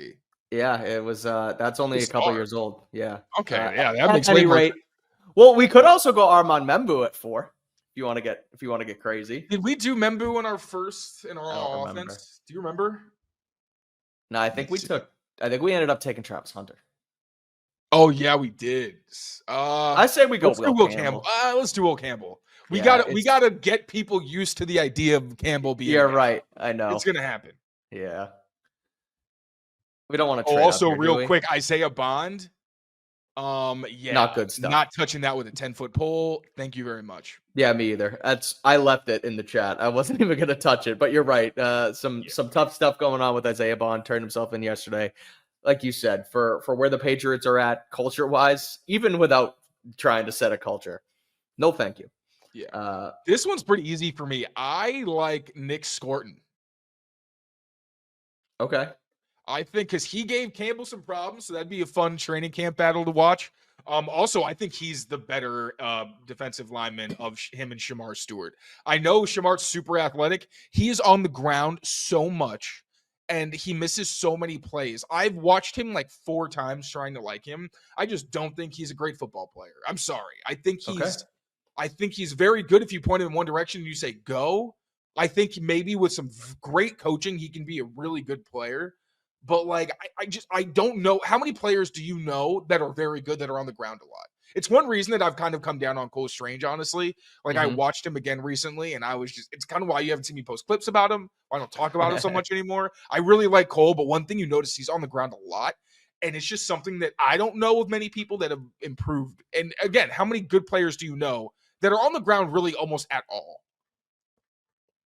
Speaker 3: Yeah, it was. That's only a couple years old. Yeah.
Speaker 4: Okay. Yeah, that makes
Speaker 3: any rate. Well, we could also go Armand Membu at 4. If you want to get crazy.
Speaker 4: Did we do Membu in our offense? Remember. Do you remember?
Speaker 3: No, I think we ended up taking Travis Hunter.
Speaker 4: Oh yeah, we did.
Speaker 3: I say we go Will Campbell.
Speaker 4: Let's do Will Campbell. We gotta get people used to the idea of Campbell being.
Speaker 3: You're right. I know
Speaker 4: it's gonna happen.
Speaker 3: Yeah. We don't want to.
Speaker 4: Also, real quick, Isaiah Bond. Yeah,
Speaker 3: not good stuff.
Speaker 4: Not touching that with a 10-foot pole. Thank you very much.
Speaker 3: Yeah, me either. I left it in the chat. I wasn't even gonna touch it, but you're right. Some tough stuff going on with Isaiah Bond. Turned himself in yesterday, like you said, for where the Patriots are at culture wise, even without trying to set a culture. No, thank you.
Speaker 4: Yeah, this one's pretty easy for me. I like Nick Scorton.
Speaker 3: Okay.
Speaker 4: I think because he gave Campbell some problems, so that'd be a fun training camp battle to watch. Also, I think he's the better defensive lineman of him and Shamar Stewart. I know Shamar's super athletic. He is on the ground so much, and he misses so many plays. I've watched him like 4 times trying to like him. I just don't think he's a great football player. I'm sorry. I think he's very good if you point him in one direction and you say go. I think maybe with some great coaching, he can be a really good player. But like, I don't know. How many players do you know that are very good that are on the ground a lot? It's one reason that I've kind of come down on Cole Strange, honestly. Like I watched him again recently and it's kind of why you haven't seen me post clips about him. I don't talk about him so much anymore. I really like Cole, but one thing you notice, he's on the ground a lot. And it's just something that I don't know of many people that have improved. And again, how many good players do you know that are on the ground really almost at all?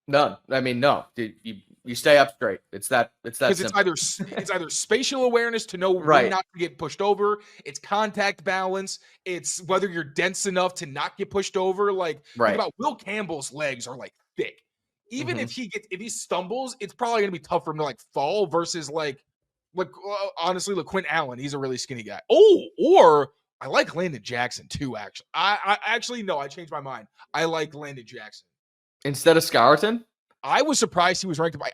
Speaker 3: None. I mean, no. You stay up straight. It's that
Speaker 4: because it's either spatial awareness to know when not to get pushed over. It's contact balance. It's whether you're dense enough to not get pushed over. Like think about Will Campbell's legs are like thick. Even if he stumbles, it's probably gonna be tough for him to like fall versus like honestly, Quint Allen. He's a really skinny guy. Oh, or I like Landon Jackson too. Actually, I actually no, I changed my mind. I like Landon Jackson
Speaker 3: instead of Scarton.
Speaker 4: I was surprised he was ranked by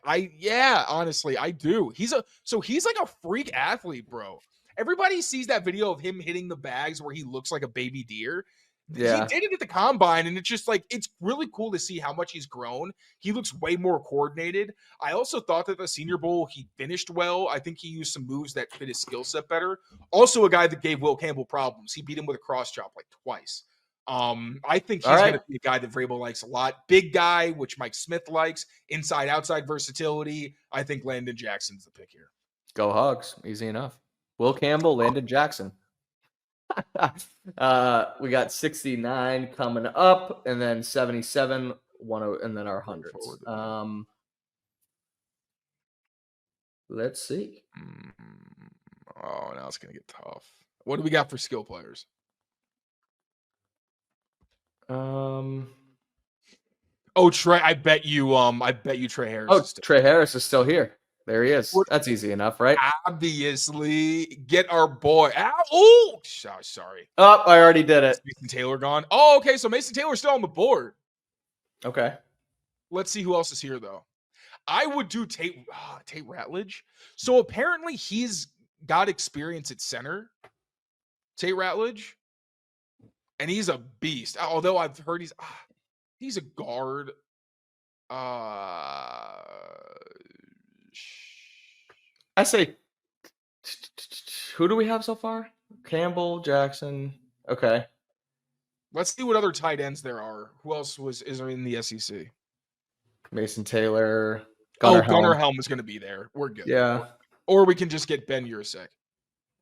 Speaker 4: honestly, I do. He's like a freak athlete, bro. Everybody sees that video of him hitting the bags where he looks like a baby deer. Yeah. He did it at the combine, and it's just like it's really cool to see how much he's grown. He looks way more coordinated. I also thought that the Senior Bowl he finished well. I think he used some moves that fit his skill set better. Also, a guy that gave Will Campbell problems. He beat him with a cross chop like twice. I think he's going to be a guy that Vrabel likes a lot. Big guy, which Mike Smith likes. Inside, outside versatility. I think Landon Jackson's the pick here.
Speaker 3: Go Hogs. Easy enough. Will Campbell, Landon Jackson. We got 69 coming up, and then 77, 10, and then our hundreds. Let's see.
Speaker 4: Oh, now it's going to get tough. What do we got for skill players? Trey, I bet you Trey Harris.
Speaker 3: Trey Harris is still here. There he is. That's easy enough, right?
Speaker 4: Obviously, get our boy. Oh, sorry.
Speaker 3: Oh, I already did it.
Speaker 4: Mason Taylor gone. Oh, okay. So Mason Taylor's still on the board.
Speaker 3: Okay.
Speaker 4: Let's see who else is here, though. I would do Tate Ratledge. So apparently he's got experience at center. Tate Ratledge. And he's a beast. Although I've heard he's a guard.
Speaker 3: I say, who do we have so far? Campbell, Jackson. Okay.
Speaker 4: Let's see what other tight ends there are. Who else is in the SEC?
Speaker 3: Mason Taylor.
Speaker 4: Gunnar Helm is going to be there. We're good.
Speaker 3: Yeah.
Speaker 4: Or we can just get Ben Yurosek,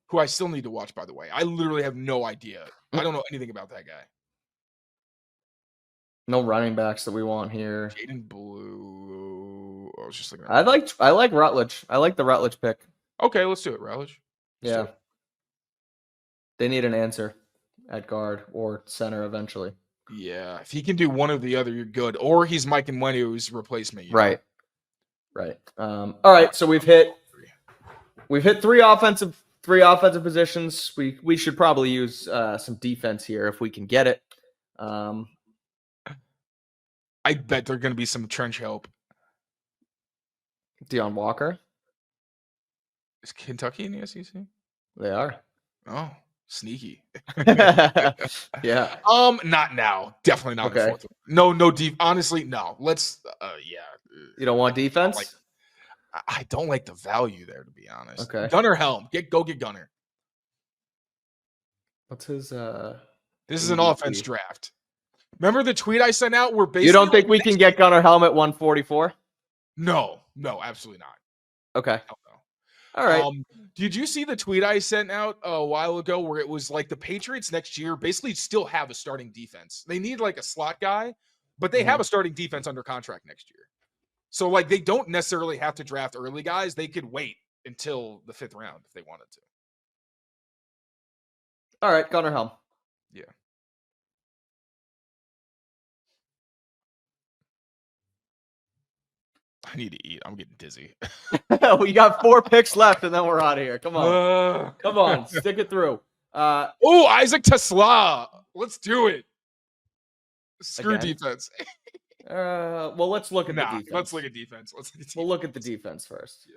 Speaker 4: who I still need to watch, by the way. I literally have no idea. I don't know anything about that guy.
Speaker 3: No running backs that we want here.
Speaker 4: Jayden Blue. I was just looking.
Speaker 3: I like Rutledge. I like the Rutledge pick.
Speaker 4: Okay, let's do it, Rutledge. Let's do
Speaker 3: Yeah.
Speaker 4: it.
Speaker 3: They need an answer at guard or center eventually.
Speaker 4: Yeah, if he can do one or the other, you're good. Or he's Mike and Wendy, who's replacement.
Speaker 3: Right. All right. So we've hit three offensive positions. We should probably use some defense here if we can get it.
Speaker 4: I bet there's going to be some trench help.
Speaker 3: Deion Walker.
Speaker 4: Is Kentucky in the SEC?
Speaker 3: They are.
Speaker 4: Oh, sneaky.
Speaker 3: Yeah.
Speaker 4: Not now. Definitely not.
Speaker 3: Okay.
Speaker 4: In the fourth. No deep. Honestly, no. Let's. Yeah.
Speaker 3: You don't want defense?
Speaker 4: I don't like the value there, to be honest.
Speaker 3: Okay.
Speaker 4: Gunner Helm. Go get Gunner.
Speaker 3: What's his
Speaker 4: This is an offense draft. Remember the tweet I sent out where basically
Speaker 3: You don't think we can get Gunner Helm at 144?
Speaker 4: No, absolutely not.
Speaker 3: Okay.
Speaker 4: Hell no.
Speaker 3: All right.
Speaker 4: Did you see the tweet I sent out a while ago where it was like the Patriots next year basically still have a starting defense? They need like a slot guy, but they have a starting defense under contract next year. So like they don't necessarily have to draft early guys. They could wait until the 5th round if they wanted to.
Speaker 3: All right, Gunner Helm.
Speaker 4: Yeah. I need to eat. I'm getting dizzy.
Speaker 3: We got 4 picks left, and then we're out of here. Come on. Come on. Stick it through.
Speaker 4: Oh, Isaac Tesla. Let's do it. Screw
Speaker 3: Again?
Speaker 4: defense.
Speaker 3: Well, let's look at the defense.
Speaker 4: Let's look at defense.
Speaker 3: We'll look at the defense first. Yeah.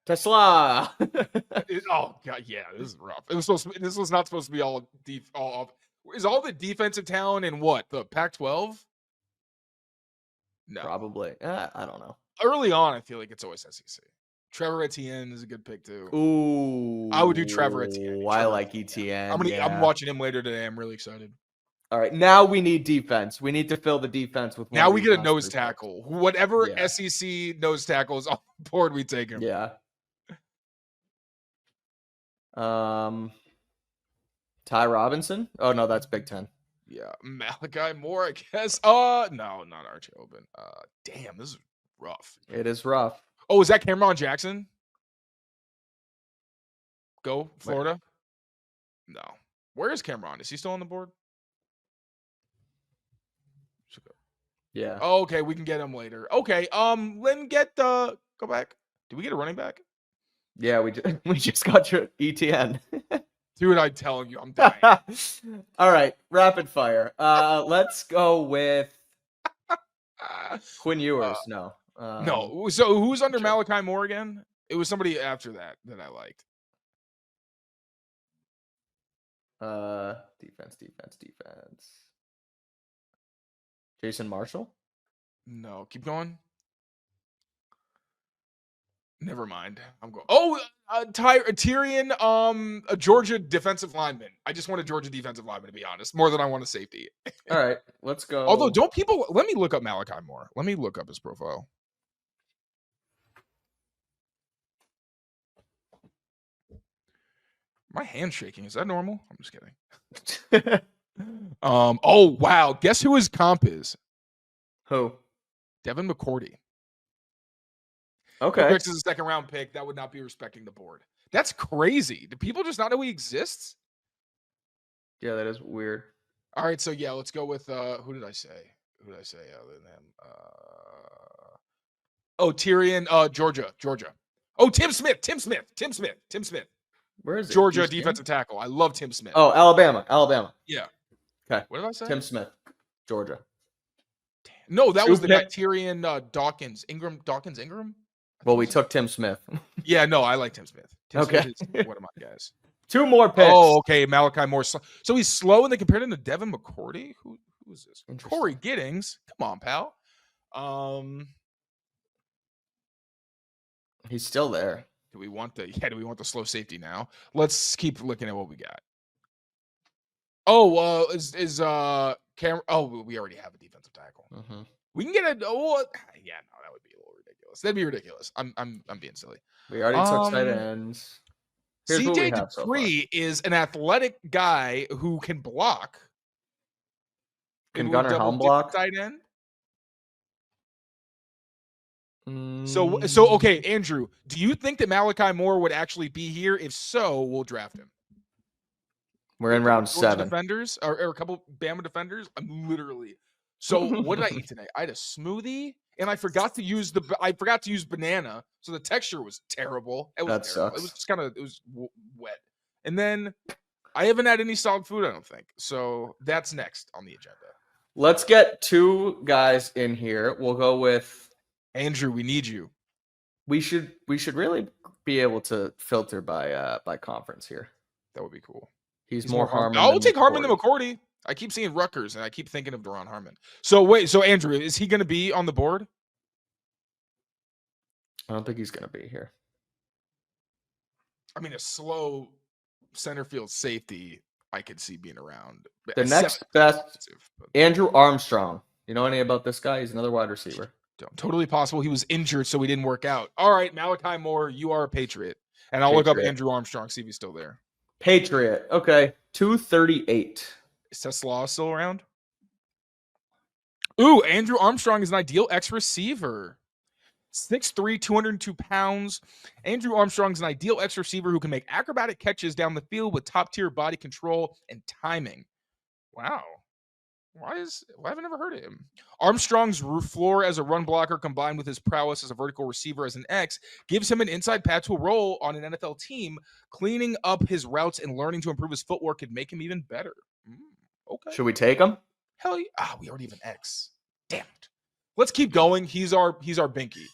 Speaker 3: Tesla.
Speaker 4: Oh god, yeah, this is rough. This was not supposed to be all is all the defensive talent in what? The Pac-12? No.
Speaker 3: Probably. I don't know.
Speaker 4: Early on, I feel like it's always SEC. Trevor Etienne is a good pick too.
Speaker 3: Ooh.
Speaker 4: I would do Trevor Etienne.
Speaker 3: I like Etienne.
Speaker 4: I'm watching him later today. I'm really excited.
Speaker 3: All right, now we need defense. We need to fill the defense with.
Speaker 4: Now we get a nose tackle. Whatever SEC nose tackle is on the board, we take him.
Speaker 3: Yeah. Ty Robinson. Oh no, that's Big Ten.
Speaker 4: Yeah, Malachi Moore, I guess. No, not Archie Open. Damn, this is rough.
Speaker 3: It is rough.
Speaker 4: Oh, is that Cameron Jackson? Go Florida. No. Where is Cameron? Is he still on the board?
Speaker 3: Yeah.
Speaker 4: Oh, okay, we can get him later. Okay, then get go back. Did we get a running back?
Speaker 3: Yeah, we just got your ETN.
Speaker 4: Dude, I'm telling you, I'm dying.
Speaker 3: All right, rapid fire. Let's go with Quinn Ewers. No.
Speaker 4: No. So who's under Malachi Moore again? It was somebody after that I liked.
Speaker 3: Defense. Jason Marshall?
Speaker 4: No, keep going. Never mind. I'm going. Oh, Tyrion, a Georgia defensive lineman. I just want a Georgia defensive lineman, to be honest, more than I want a safety.
Speaker 3: All right, let's go.
Speaker 4: Although, don't people? Let me look up Malachi Moore. Let me look up his profile. My hand's shaking. Is that normal? I'm just kidding. Oh wow! Guess who his comp is?
Speaker 3: Who?
Speaker 4: Devin McCourty.
Speaker 3: Okay.
Speaker 4: Picks is a 2nd round pick. That would not be respecting the board. That's crazy. Do people just not know he exists?
Speaker 3: Yeah, that is weird.
Speaker 4: All right, so yeah, let's go with who did I say? Other than him? Tyrion, Georgia. Oh, Tim Smith.
Speaker 3: Where is it?
Speaker 4: Georgia
Speaker 3: Houston?
Speaker 4: defensive tackle. I love Tim Smith.
Speaker 3: Oh, Alabama.
Speaker 4: Yeah.
Speaker 3: Okay.
Speaker 4: What did I say?
Speaker 3: Tim Smith, Georgia.
Speaker 4: No, that was the guy
Speaker 3: pick.
Speaker 4: Tyrion Dawkins Ingram.
Speaker 3: Well, we took Tim Smith.
Speaker 4: Yeah, no, I like Tim Smith.
Speaker 3: Okay.
Speaker 4: Smith is one of my guys.
Speaker 3: 2 more picks.
Speaker 4: Oh, okay. Malachi Moore. So he's slow, and they compared him to Devin McCourty. Who is this? Corey Giddings. Come on, pal.
Speaker 3: He's still there.
Speaker 4: Do we want the slow safety now? Let's keep looking at what we got. Oh, is Cam? Oh, we already have a defensive tackle.
Speaker 3: Mm-hmm.
Speaker 4: We can get a. Oh, yeah, no, that would be a little ridiculous. That'd be ridiculous. I'm being silly.
Speaker 3: We already took tight ends. Here's what we
Speaker 4: CJ
Speaker 3: have so
Speaker 4: Dupree is an athletic guy who can block.
Speaker 3: Can
Speaker 2: Maybe we
Speaker 3: Gunnar
Speaker 2: double
Speaker 3: Helm
Speaker 2: dip
Speaker 3: block?
Speaker 2: tight end. So
Speaker 3: Mm,
Speaker 2: okay, Andrew, do you think that Malachi Moore would actually be here? If so, we'll draft him.
Speaker 3: we're in
Speaker 2: A couple
Speaker 3: round
Speaker 2: Georgia
Speaker 3: 7.
Speaker 2: defenders or a couple Bama defenders. I'm literally. So what did I eat today? I had a smoothie and I forgot to use banana, so the texture was terrible. It was
Speaker 3: That
Speaker 2: terrible.
Speaker 3: sucks.
Speaker 2: It was just kind of wet. And then I haven't had any solid food, I don't think. So that's next on the agenda.
Speaker 3: Let's get 2 guys in here. We'll go with
Speaker 2: Andrew, we need you.
Speaker 3: we should really be able to filter by conference here.
Speaker 2: That would be cool.
Speaker 3: He's more Harmon.
Speaker 2: I'll
Speaker 3: than
Speaker 2: take Harmon than
Speaker 3: McCourty.
Speaker 2: McCourty. I keep seeing Rutgers, and I keep thinking of Deron Harmon. So wait, so Andrew, is he going to be on the board?
Speaker 3: I don't think he's going to be here.
Speaker 2: I mean, a slow center field safety I could see being around.
Speaker 3: The next best, Andrew Armstrong. You know any about this guy? He's another wide receiver.
Speaker 2: Totally possible he was injured, so he didn't work out. All right, Malachi Moore, you are a Patriot. And I'll look up Andrew Armstrong, see if he's still there.
Speaker 3: Patriot. Okay, 238.
Speaker 2: Is Tesla still around? Ooh, Andrew Armstrong is an ideal X receiver. 6'3", 202 pounds. Andrew Armstrong is an ideal X receiver who can make acrobatic catches down the field with top-tier body control and timing. Wow. Why have I never heard of him? Armstrong's roof floor as a run blocker combined with his prowess as a vertical receiver as an X gives him an inside path to a role on an NFL team. Cleaning up his routes and learning to improve his footwork could make him even better. Okay.
Speaker 3: Should we take him?
Speaker 2: Hell yeah. We already have an X. Damn it. Let's keep going. He's our binky.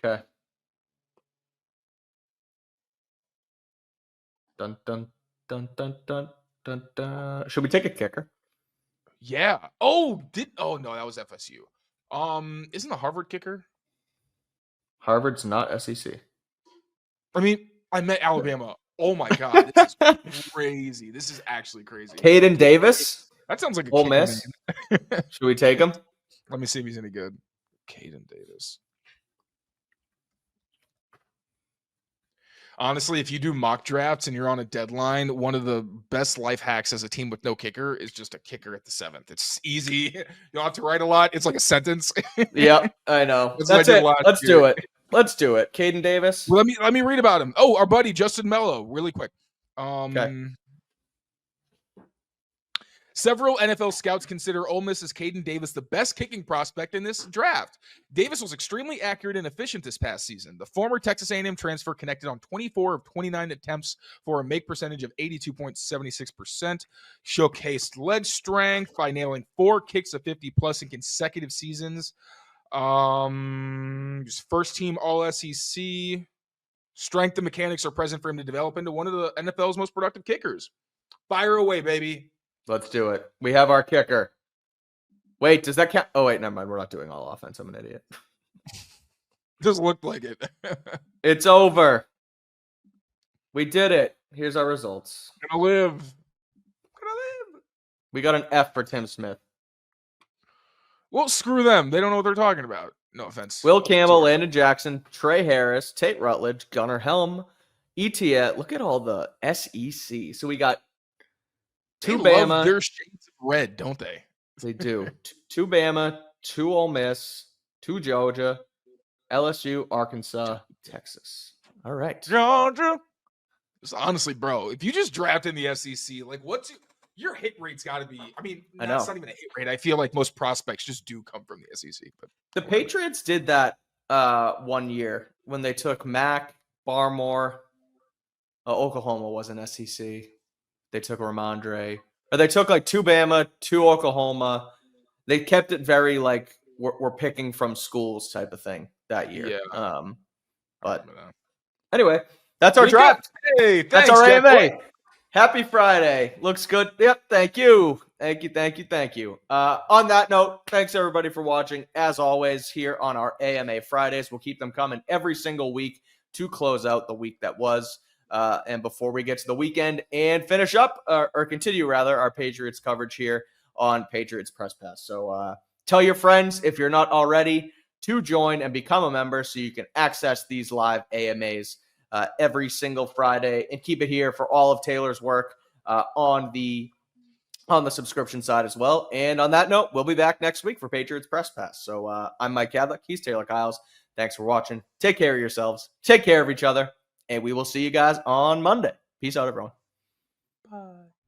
Speaker 3: Okay. Dun dun dun dun dun dun dun. Should we take a kicker?
Speaker 2: Yeah. Oh no, that was FSU. Isn't the Harvard kicker?
Speaker 3: Harvard's not SEC.
Speaker 2: I mean, I met Alabama. Oh my god, this is crazy. This is actually crazy.
Speaker 3: Caden Davis.
Speaker 2: That sounds like a
Speaker 3: Ole
Speaker 2: kicker
Speaker 3: Miss.
Speaker 2: name.
Speaker 3: Should we take him?
Speaker 2: Let me see if he's any good. Caden Davis. Honestly, if you do mock drafts and you're on a deadline, one of the best life hacks as a team with no kicker is just a kicker at the 7th. It's easy. You don't have to write a lot. It's like a sentence.
Speaker 3: Yep, I know.
Speaker 2: That's
Speaker 3: it.
Speaker 2: last
Speaker 3: Let's
Speaker 2: year.
Speaker 3: do it. Let's do it. Caden Davis.
Speaker 2: Well, let me read about him. Oh, our buddy Justin Mello, really quick.
Speaker 3: Okay.
Speaker 2: Several NFL scouts consider Ole Miss's Caden Davis the best kicking prospect in this draft. Davis was extremely accurate and efficient this past season. The former Texas A&M transfer connected on 24 of 29 attempts for a make percentage of 82.76%. Showcased leg strength by nailing 4 kicks of 50-plus in consecutive seasons. First team All-SEC. Strength and mechanics are present for him to develop into one of the NFL's most productive kickers. Fire away, baby.
Speaker 3: Let's do it. We have our kicker. Wait, does that count? Oh, wait, never mind. We're not doing all offense. I'm an idiot.
Speaker 2: Just looked like it.
Speaker 3: It's over. We did it. Here's our results.
Speaker 2: Gonna live.
Speaker 3: We got an F for Tim Smith.
Speaker 2: Well, screw them. They don't know what they're talking about. No offense.
Speaker 3: Will Campbell, Landon Jackson, Trey Harris, Tate Rutledge, Gunnar Helm, Etiette. Look at all the SEC. So we got
Speaker 2: They
Speaker 3: 2
Speaker 2: love
Speaker 3: Bama.
Speaker 2: their shades of red, don't they?
Speaker 3: They do. 2 Bama, 2 Ole Miss, 2 Georgia, LSU, Arkansas, Texas. All right.
Speaker 2: Georgia. Just honestly, bro, if you just draft in the SEC, like your hit rate's got to be. I mean,
Speaker 3: I know.
Speaker 2: it's not even a hit rate. I feel like most prospects just do come from the SEC. But
Speaker 3: The Patriots did that one year when they took Mac, Barmore. Oklahoma was an SEC. They took Ramondre. Or they took like 2 Bama, 2 Oklahoma. They kept it very like we're picking from schools type of thing that year.
Speaker 2: Yeah.
Speaker 3: But anyway, that's our
Speaker 2: We
Speaker 3: draft.
Speaker 2: hey,
Speaker 3: That's
Speaker 2: thanks,
Speaker 3: our
Speaker 2: Jeff.
Speaker 3: AMA. Happy Friday. Looks good. Yep. Thank you. Thank you. On that note, thanks everybody for watching. As always, here on our AMA Fridays, we'll keep them coming every single week to close out the week that was. And before we get to the weekend and finish up or continue rather our Patriots coverage here on Patriots Press Pass. So tell your friends, if you're not already, to join and become a member so you can access these live AMAs every single Friday and keep it here for all of Taylor's work on the on the subscription side as well. And on that note, we'll be back next week for Patriots Press Pass. So I'm Mike Kadlick. He's Tayler Kyles. Thanks for watching. Take care of yourselves. Take care of each other. And we will see you guys on Monday. Peace out, everyone.
Speaker 2: Bye.